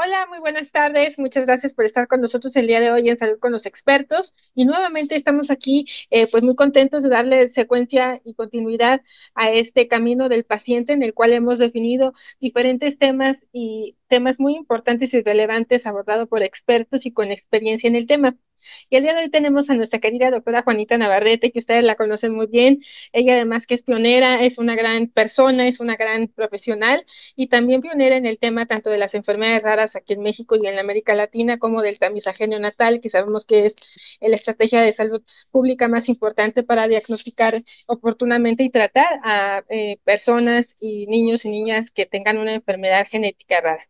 Hola, muy buenas tardes. Muchas gracias por estar con nosotros el día de hoy en Salud con los Expertos. Y nuevamente estamos aquí, pues muy contentos de darle secuencia y continuidad a este camino del paciente en el cual hemos definido diferentes temas y temas muy importantes y relevantes abordados por expertos y con experiencia en el tema. Y el día de hoy tenemos a nuestra querida doctora Juanita Navarrete, que ustedes la conocen muy bien. Ella además que es pionera, es una gran persona, es una gran profesional y también pionera en el tema tanto de las enfermedades raras aquí en México y en la América Latina, como del tamizaje neonatal, que sabemos que es la estrategia de salud pública más importante para diagnosticar oportunamente y tratar a personas y niños y niñas que tengan una enfermedad genética rara.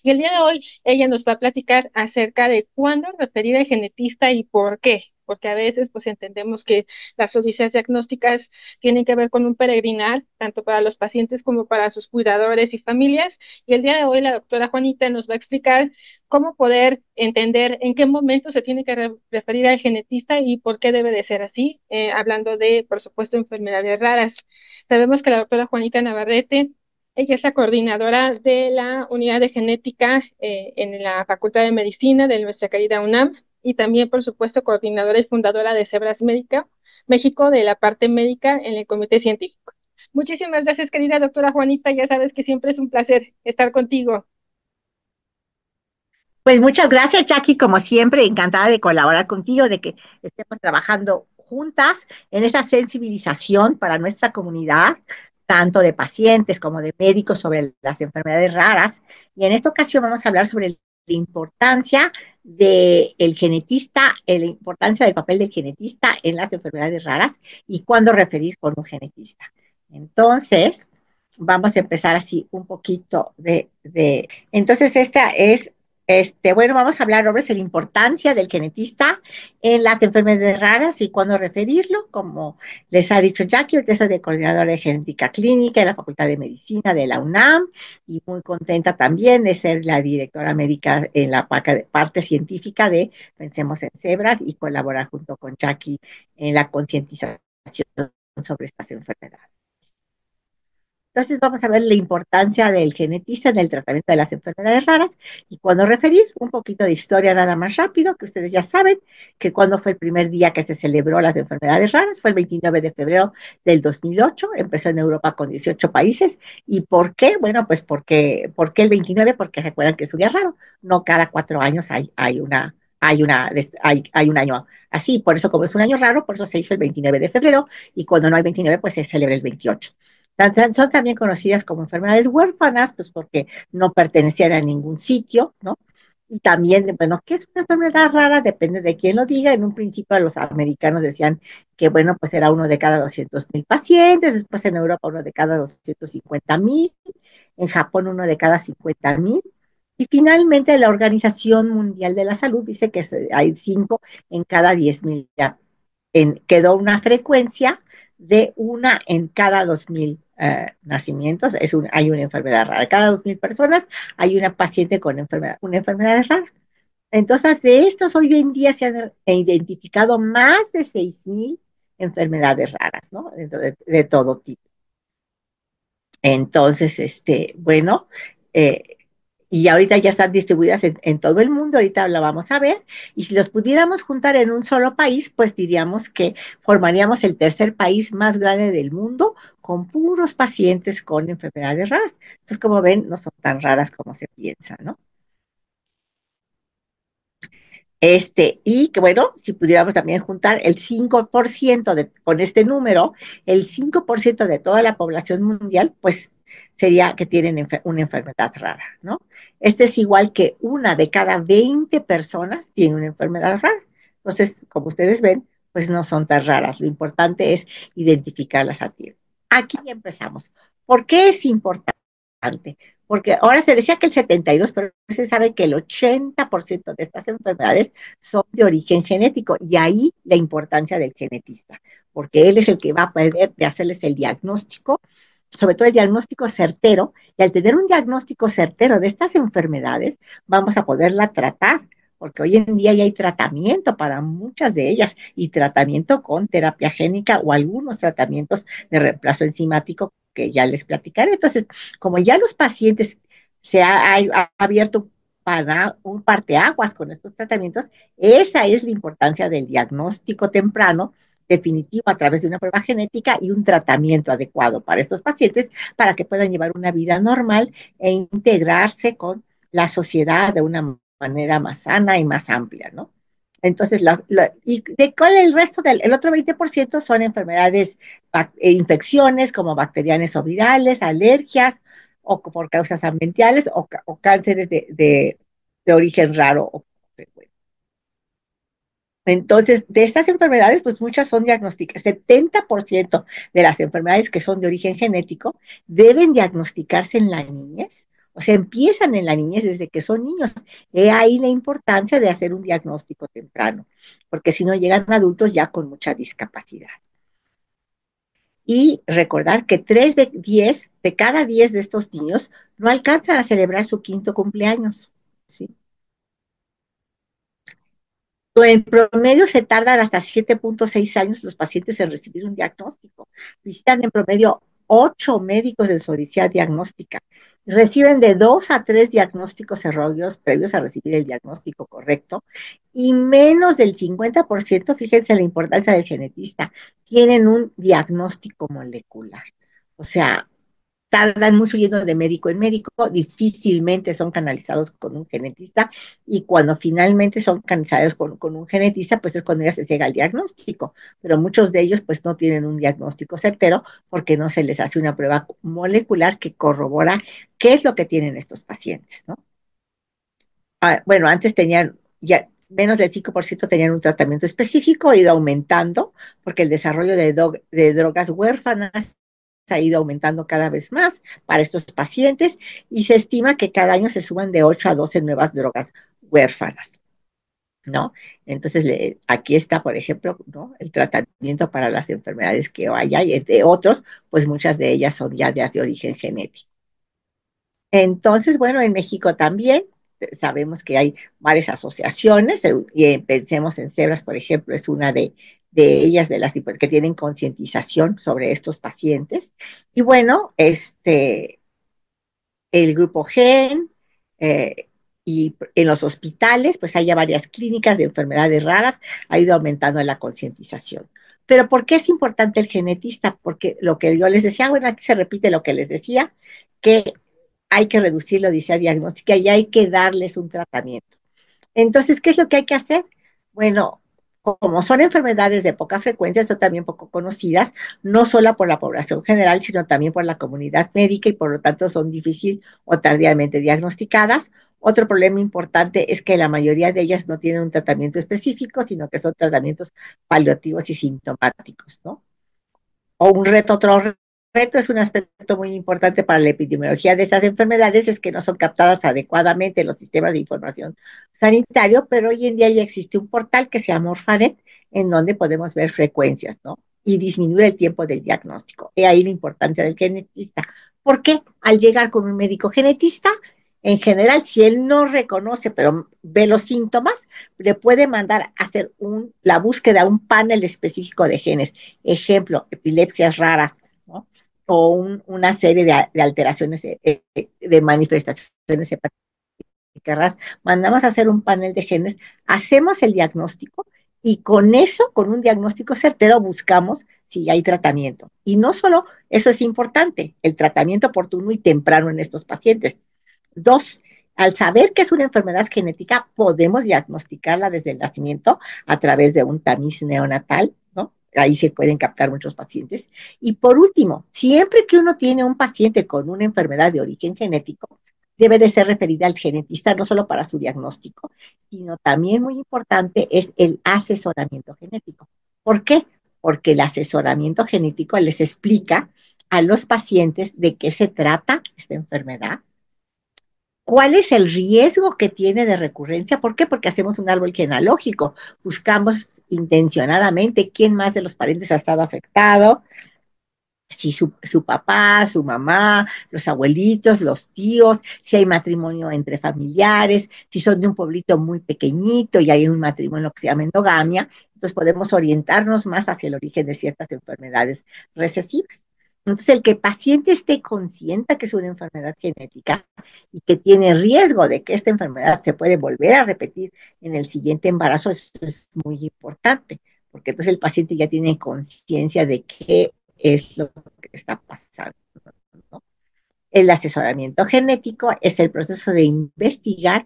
Y el día de hoy ella nos va a platicar acerca de cuándo referir al genetista y por qué. Porque a veces pues entendemos que las odiseas diagnósticas tienen que ver con un peregrinar, tanto para los pacientes como para sus cuidadores y familias. Y el día de hoy la doctora Juanita nos va a explicar cómo poder entender en qué momento se tiene que referir al genetista y por qué debe de ser así, hablando de, por supuesto, enfermedades raras. Sabemos que la doctora Juanita Navarrete ella es la coordinadora de la unidad de genética en la Facultad de Medicina de nuestra querida UNAM y también, por supuesto, coordinadora y fundadora de Cebras Médica, México, de la parte médica en el comité científico. Muchísimas gracias, querida doctora Juanita. Ya sabes que siempre es un placer estar contigo. Pues muchas gracias, Jackie, como siempre, encantada de colaborar contigo, de que estemos trabajando juntas en esa sensibilización para nuestra comunidad, tanto de pacientes como de médicos sobre las enfermedades raras. Y en esta ocasión vamos a hablar sobre la importancia del genetista, la importancia del papel del genetista en las enfermedades raras y cuándo referir con un genetista. Entonces, vamos a empezar así un poquito entonces esta es bueno, vamos a hablar ahora de la importancia del genetista en las enfermedades raras y cuándo referirlo, como les ha dicho Jackie, yo soy de coordinadora de genética clínica en la Facultad de Medicina de la UNAM y muy contenta también de ser la directora médica en la parte científica de Pensemos en Cebras y colaborar junto con Jackie en la concientización sobre estas enfermedades. Entonces vamos a ver la importancia del genetista en el tratamiento de las enfermedades raras y cuando referir un poquito de historia nada más rápido, que ustedes ya saben que cuando fue el primer día que se celebró las enfermedades raras, fue el 29 de febrero del 2008, empezó en Europa con 18 países. ¿Y por qué? Bueno, pues porque el 29, porque recuerdan que es un día raro, no cada 4 años hay un año así, por eso como es un año raro, por eso se hizo el 29 de febrero y cuando no hay 29, pues se celebra el 28. Son también conocidas como enfermedades huérfanas, pues porque no pertenecían a ningún sitio, ¿no? Y también, bueno, ¿qué es una enfermedad rara? Depende de quién lo diga. En un principio los americanos decían que, bueno, pues era uno de cada 200,000 pacientes, después en Europa uno de cada 250,000, en Japón uno de cada 50,000. Y finalmente la Organización Mundial de la Salud dice que hay 5 en cada 10,000. Quedó una frecuencia de una en cada 2,000 nacimientos. Hay una enfermedad rara. Cada 2,000 personas hay una paciente con una enfermedad rara. Entonces, de estos hoy en día se han identificado más de 6,000 enfermedades raras, ¿no? Dentro de todo tipo. Entonces, bueno, eh, y ahorita ya están distribuidas en todo el mundo, ahorita la vamos a ver, y si los pudiéramos juntar en un solo país, pues diríamos que formaríamos el tercer país más grande del mundo con puros pacientes con enfermedades raras. Entonces, como ven, no son tan raras como se piensa, ¿no? Y que bueno, si pudiéramos también juntar el 5% con este número, el 5% de toda la población mundial, pues sería que tienen una enfermedad rara, ¿no? Este es igual que una de cada 20 personas tiene una enfermedad rara. Entonces, como ustedes ven, pues no son tan raras. Lo importante es identificarlas a tiempo. Aquí empezamos. ¿Por qué es importante? Porque ahora se decía que el 72, pero se sabe que el 80% de estas enfermedades son de origen genético y ahí la importancia del genetista, porque él es el que va a poder de hacerles el diagnóstico, sobre todo el diagnóstico certero, y al tener un diagnóstico certero de estas enfermedades, vamos a poderla tratar, porque hoy en día ya hay tratamiento para muchas de ellas y tratamiento con terapia génica o algunos tratamientos de reemplazo enzimático que ya les platicaré. Entonces, como ya los pacientes ha abierto un parteaguas con estos tratamientos. Esa es la importancia del diagnóstico temprano definitivo a través de una prueba genética y un tratamiento adecuado para estos pacientes para que puedan llevar una vida normal e integrarse con la sociedad de una manera más sana y más amplia, ¿no? Entonces, ¿y de cuál es el resto el otro 20% son enfermedades, infecciones como bacterianas o virales, alergias o por causas ambientales o cánceres de origen raro o frecuente. Entonces, de estas enfermedades, pues muchas son diagnósticas. 70% de las enfermedades que son de origen genético deben diagnosticarse en la niñez. O sea, empiezan en la niñez desde que son niños. He ahí la importancia de hacer un diagnóstico temprano, porque si no llegan adultos ya con mucha discapacidad. Y recordar que 3 de 10, de cada 10 de estos niños, no alcanzan a celebrar su quinto cumpleaños. ¿Sí? En promedio se tardan hasta 7.6 años los pacientes en recibir un diagnóstico. Visitan en promedio 8 médicos en su odisea diagnóstica. Reciben de 2 a 3 diagnósticos erróneos previos a recibir el diagnóstico correcto y menos del 50%, fíjense la importancia del genetista, tienen un diagnóstico molecular. O sea, tardan mucho yendo de médico en médico, difícilmente son canalizados con un genetista y cuando finalmente son canalizados con un genetista, pues es cuando ya se llega al diagnóstico, pero muchos de ellos pues no tienen un diagnóstico certero porque no se les hace una prueba molecular que corrobora qué es lo que tienen estos pacientes, ¿no? Bueno, antes tenían ya menos del 5% tenían un tratamiento específico, ha ido aumentando porque el desarrollo de drogas huérfanas ha ido aumentando cada vez más para estos pacientes y se estima que cada año se suman de 8 a 12 nuevas drogas huérfanas, ¿no? Entonces, aquí está, por ejemplo, ¿no? El tratamiento para las enfermedades que haya y entre otros, pues muchas de ellas son ya de origen genético. Entonces, bueno, en México también sabemos que hay varias asociaciones, y pensemos en Cebras, por ejemplo, es una de ellas, de las que tienen concientización sobre estos pacientes. Y bueno, el grupo GEN, y en los hospitales, pues hay ya varias clínicas de enfermedades raras, ha ido aumentando la concientización. Pero ¿por qué es importante el genetista? Porque lo que yo les decía, bueno, aquí se repite lo que les decía, que hay que reducir la odisea diagnóstica y hay que darles un tratamiento. Entonces, ¿qué es lo que hay que hacer? Bueno, como son enfermedades de poca frecuencia, son también poco conocidas, no solo por la población general, sino también por la comunidad médica y por lo tanto son difícil o tardíamente diagnosticadas. Otro problema importante es que la mayoría de ellas no tienen un tratamiento específico, sino que son tratamientos paliativos y sintomáticos, ¿no? O otro reto es un aspecto muy importante para la epidemiología de estas enfermedades, es que no son captadas adecuadamente en los sistemas de información sanitario, pero hoy en día ya existe un portal que se llama Orphanet, en donde podemos ver frecuencias, ¿no? Y disminuir el tiempo del diagnóstico. He ahí la importancia del genetista. ¿Por qué? Al llegar con un médico genetista, en general, si él no reconoce, pero ve los síntomas, le puede mandar a hacer la búsqueda de un panel específico de genes. Ejemplo, epilepsias raras, ¿no? O una serie de alteraciones, de manifestaciones hepáticas. Mandamos a hacer un panel de genes, hacemos el diagnóstico y con eso, con un diagnóstico certero, buscamos si hay tratamiento. Y no solo eso es importante, el tratamiento oportuno y temprano en estos pacientes. 2, al saber que es una enfermedad genética, podemos diagnosticarla desde el nacimiento a través de un tamiz neonatal, ¿no? Ahí se pueden captar muchos pacientes. Y por último, siempre que uno tiene un paciente con una enfermedad de origen genético, debe de ser referida al genetista, no solo para su diagnóstico, sino también muy importante es el asesoramiento genético. ¿Por qué? Porque el asesoramiento genético les explica a los pacientes de qué se trata esta enfermedad, cuál es el riesgo que tiene de recurrencia. ¿Por qué? Porque hacemos un árbol genealógico, buscamos intencionadamente quién más de los parientes ha estado afectado, si su papá, su mamá, los abuelitos, los tíos, si hay matrimonio entre familiares, si son de un pueblito muy pequeñito y hay un matrimonio que se llama endogamia, entonces podemos orientarnos más hacia el origen de ciertas enfermedades recesivas. Entonces, el que el paciente esté consciente que es una enfermedad genética y que tiene riesgo de que esta enfermedad se puede volver a repetir en el siguiente embarazo, eso es muy importante, porque entonces el paciente ya tiene conciencia de qué es lo que está pasando, ¿no? El asesoramiento genético es el proceso de investigar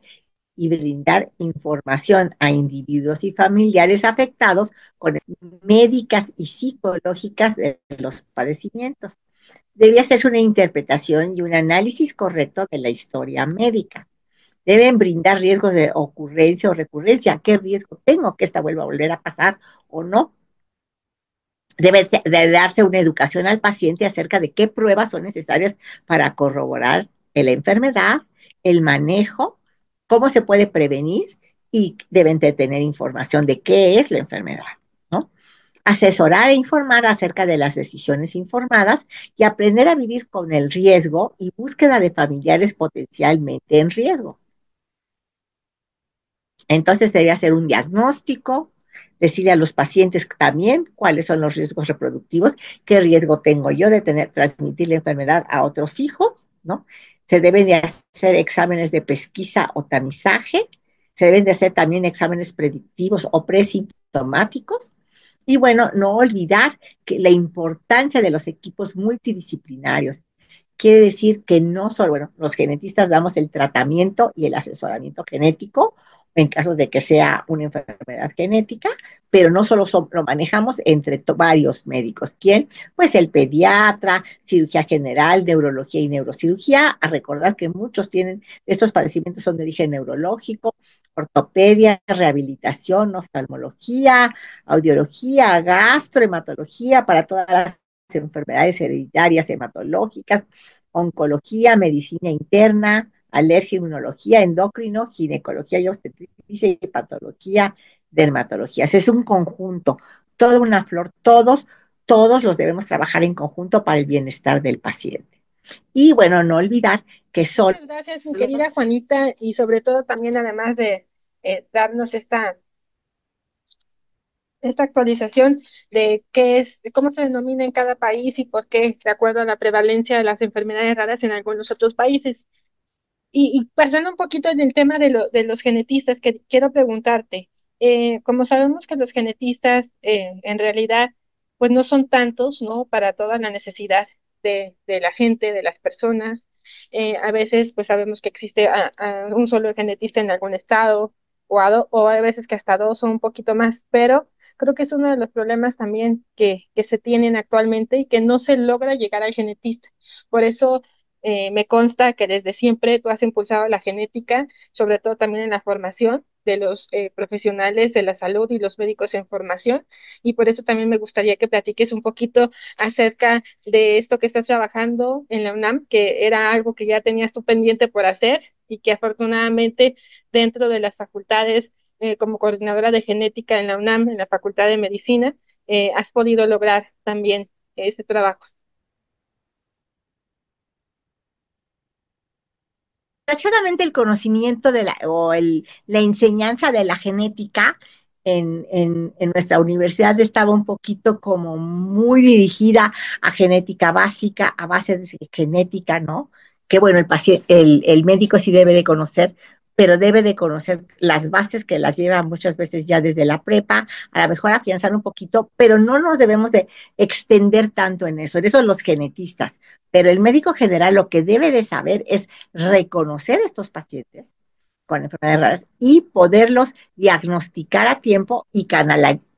y brindar información a individuos y familiares afectados con médicas y psicológicas de los padecimientos. Debe hacerse una interpretación y un análisis correcto de la historia médica. Deben brindar riesgos de ocurrencia o recurrencia. ¿Qué riesgo tengo que esta vuelva a volver a pasar o no? Debe de darse una educación al paciente acerca de qué pruebas son necesarias para corroborar la enfermedad, el manejo, cómo se puede prevenir y deben de tener información de qué es la enfermedad, ¿no? Asesorar e informar acerca de las decisiones informadas y aprender a vivir con el riesgo y búsqueda de familiares potencialmente en riesgo. Entonces debe hacer un diagnóstico, decirle a los pacientes también cuáles son los riesgos reproductivos, qué riesgo tengo yo de transmitir la enfermedad a otros hijos, ¿no? Se deben de hacer exámenes de pesquisa o tamizaje, se deben de hacer también exámenes predictivos o presintomáticos. Y bueno, no olvidar que la importancia de los equipos multidisciplinarios. Quiere decir que no solo, bueno, los genetistas damos el tratamiento y el asesoramiento genético en caso de que sea una enfermedad genética, pero no solo lo manejamos entre varios médicos. ¿Quién? Pues el pediatra, cirugía general, neurología y neurocirugía. A recordar que muchos tienen, estos padecimientos son de origen neurológico, ortopedia, rehabilitación, oftalmología, audiología, gastrohematología para todas las enfermedades hereditarias hematológicas, oncología, medicina interna, alergia, inmunología, endocrino, ginecología y obstetricia y patología, dermatología. Es un conjunto, toda una flor, todos los debemos trabajar en conjunto para el bienestar del paciente. Y bueno, no olvidar que son... Muchas gracias, mi querida Juanita, y sobre todo también además de darnos esta actualización de qué es, de cómo se denomina en cada país y por qué, de acuerdo a la prevalencia de las enfermedades raras en algunos otros países. Y pasando un poquito en el tema de los genetistas, que quiero preguntarte, como sabemos que los genetistas en realidad pues no son tantos, ¿no? Para toda la necesidad de la gente, de las personas. A veces pues sabemos que existe a un solo genetista en algún estado o a veces que hasta dos o un poquito más, pero creo que es uno de los problemas también que se tienen actualmente y que no se logra llegar al genetista. Por eso me consta que desde siempre tú has impulsado la genética, sobre todo también en la formación de los profesionales de la salud y los médicos en formación, y por eso también me gustaría que platiques un poquito acerca de esto que estás trabajando en la UNAM, que era algo que ya tenías tú pendiente por hacer y que afortunadamente dentro de las facultades, como coordinadora de genética en la UNAM, en la Facultad de Medicina, has podido lograr también ese trabajo. Desgraciadamente el conocimiento de la enseñanza de la genética en nuestra universidad estaba un poquito como muy dirigida a genética básica, a base de genética, ¿no? Que bueno, el médico sí debe de conocer, pero debe de conocer las bases que las lleva muchas veces ya desde la prepa, a lo mejor afianzar un poquito, pero no nos debemos de extender tanto en eso los genetistas. Pero el médico general lo que debe de saber es reconocer a estos pacientes con enfermedades raras y poderlos diagnosticar a tiempo y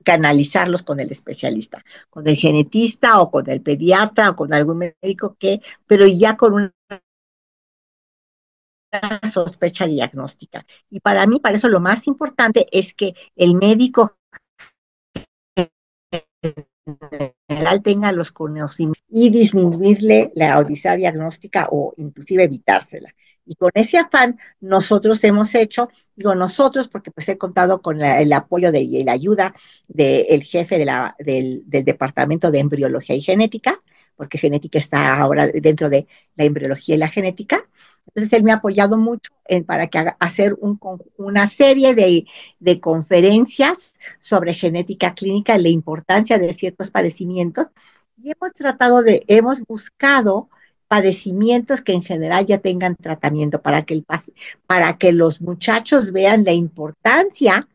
canalizarlos con el especialista, con el genetista o con el pediatra o con algún médico pero ya con una sospecha diagnóstica. Y para mí, para eso lo más importante es que el médico general tenga los conocimientos y disminuirle la odisea diagnóstica o inclusive evitársela. Y con ese afán nosotros hemos hecho, digo nosotros porque pues he contado con el apoyo y la ayuda del jefe del Departamento de Embriología y Genética, porque genética está ahora dentro de la embriología y la genética. Entonces él me ha apoyado mucho para hacer una serie de conferencias sobre genética clínica y la importancia de ciertos padecimientos y hemos buscado padecimientos que en general ya tengan tratamiento para que los muchachos vean la importancia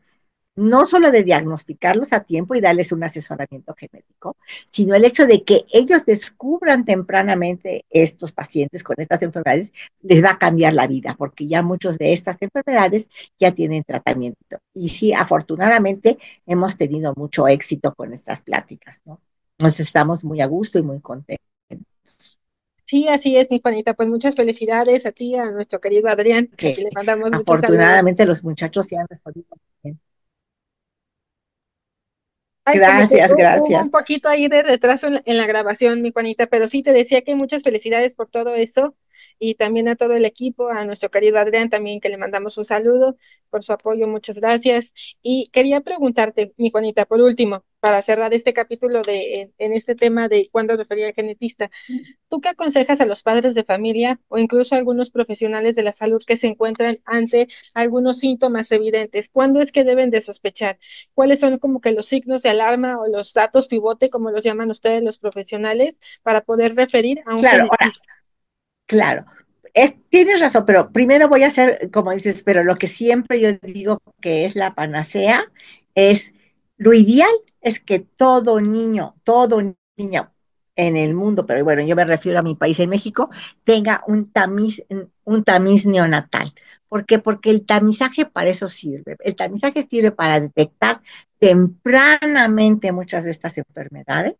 no solo de diagnosticarlos a tiempo y darles un asesoramiento genético, sino el hecho de que ellos descubran tempranamente estos pacientes con estas enfermedades, les va a cambiar la vida, porque ya muchos de estas enfermedades ya tienen tratamiento. Y sí, afortunadamente hemos tenido mucho éxito con estas pláticas, ¿no? Nos estamos muy a gusto y muy contentos. Sí, así es, mi Juanita. Pues muchas felicidades a ti, a nuestro querido Adrián. Aquí Que le mandamos muchos saludos. afortunadamente los muchachos se han respondido bien. Ay, como que Gracias, hubo un gracias. poquito ahí de retraso en la grabación, mi Juanita, pero sí te decía que muchas felicidades por todo eso y también a todo el equipo, a nuestro querido Adrián también que le mandamos un saludo por su apoyo, muchas gracias. Y quería preguntarte, mi Juanita, por último, para cerrar este capítulo en este tema de cuándo refería al genetista. ¿Tú qué aconsejas a los padres de familia o incluso a algunos profesionales de la salud que se encuentran ante algunos síntomas evidentes? ¿Cuándo es que deben de sospechar? ¿Cuáles son como que los signos de alarma o los datos pivote, como los llaman ustedes los profesionales, para poder referir a un Claro, ahora, genetista? claro, tienes razón, pero primero voy a hacer, como dices, pero lo que siempre yo digo que es la panacea es, lo ideal es que todo niño en el mundo, pero bueno, yo me refiero a mi país, en México, tenga un tamiz neonatal. ¿Por qué? Porque el tamizaje para eso sirve. El tamizaje sirve para detectar tempranamente muchas de estas enfermedades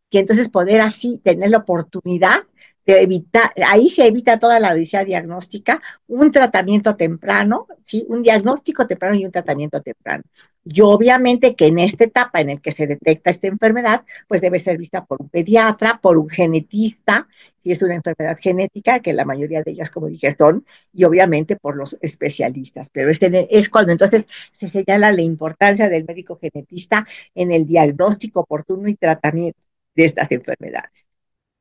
y entonces poder así tener la oportunidad de evitar, ahí se evita toda la odisea diagnóstica, un tratamiento temprano, ¿sí? Un diagnóstico temprano y un tratamiento temprano. Y obviamente que en esta etapa en el que se detecta esta enfermedad, pues debe ser vista por un pediatra, por un genetista, si es una enfermedad genética, que la mayoría de ellas, como dije, son, y obviamente por los especialistas. Pero es cuando entonces se señala la importancia del médico genetista en el diagnóstico oportuno y tratamiento de estas enfermedades.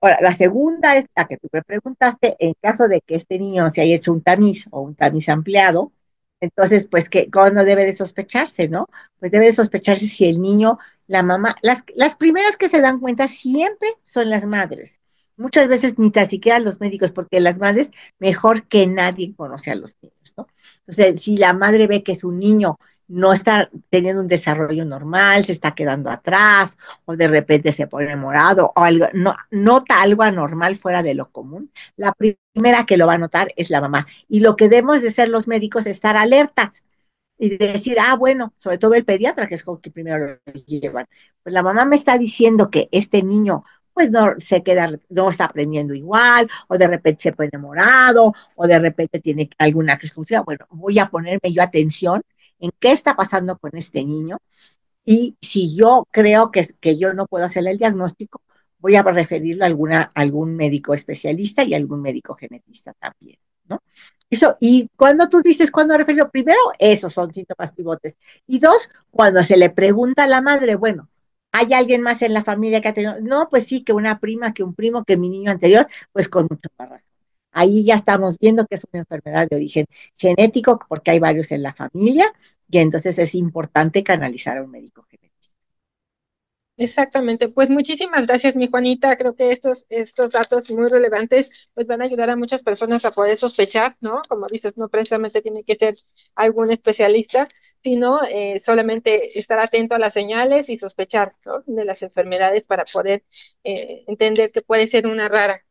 Ahora, la segunda es la que tú me preguntaste, en caso de que este niño se haya hecho un tamiz o un tamiz ampliado, entonces, pues, ¿cuándo debe de sospecharse, no? Pues debe de sospecharse si el niño, la mamá, las primeras que se dan cuenta siempre son las madres. Muchas veces ni tan siquiera los médicos, porque las madres mejor que nadie conoce a los niños, ¿no? Entonces, si la madre ve que su niño no está teniendo un desarrollo normal, se está quedando atrás, o de repente se pone morado, o algo, no, nota algo anormal fuera de lo común, la primera que lo va a notar es la mamá. Y lo que debemos de hacer los médicos es estar alertas y decir, ah, bueno, sobre todo el pediatra, que es como que primero lo llevan. Pues la mamá me está diciendo que este niño pues no se queda, no está aprendiendo igual, o de repente se pone morado, o de repente tiene alguna crisis. Bueno, voy a ponerme yo atención en qué está pasando con este niño y si yo creo que yo no puedo hacerle el diagnóstico, voy a referirlo a algún médico especialista y a algún médico genetista también, ¿no? Eso, y cuando tú dices cuándo referirlo, primero, esos son síntomas pivotes. Y dos, cuando se le pregunta a la madre, bueno, ¿hay alguien más en la familia que ha tenido? No, pues sí, que una prima, que un primo, que mi niño anterior, pues con mucha más razón. Ahí ya estamos viendo que es una enfermedad de origen genético, porque hay varios en la familia, y entonces es importante canalizar a un médico genetista. Exactamente, pues muchísimas gracias, mi Juanita. Creo que estos datos muy relevantes pues van a ayudar a muchas personas a poder sospechar, ¿no? Como dices, no precisamente tiene que ser algún especialista, sino solamente estar atento a las señales y sospechar, ¿no? De las enfermedades para poder entender que puede ser una rara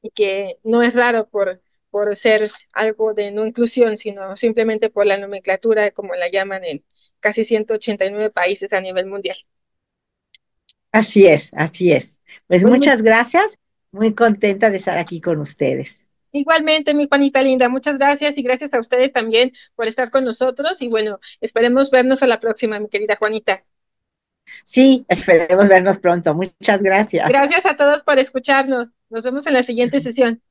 y que no es raro por ser algo de no inclusión, sino simplemente por la nomenclatura, como la llaman en casi 189 países a nivel mundial. Así es, así es. Pues Pues muy muchas gracias, muy contenta de estar aquí con ustedes. igualmente, mi Juanita linda, muchas gracias y gracias a ustedes también por estar con nosotros y bueno, esperemos vernos a la próxima, mi querida Juanita. Sí, esperemos vernos pronto. Muchas gracias. Gracias a todos por escucharnos. Nos vemos en la siguiente sesión.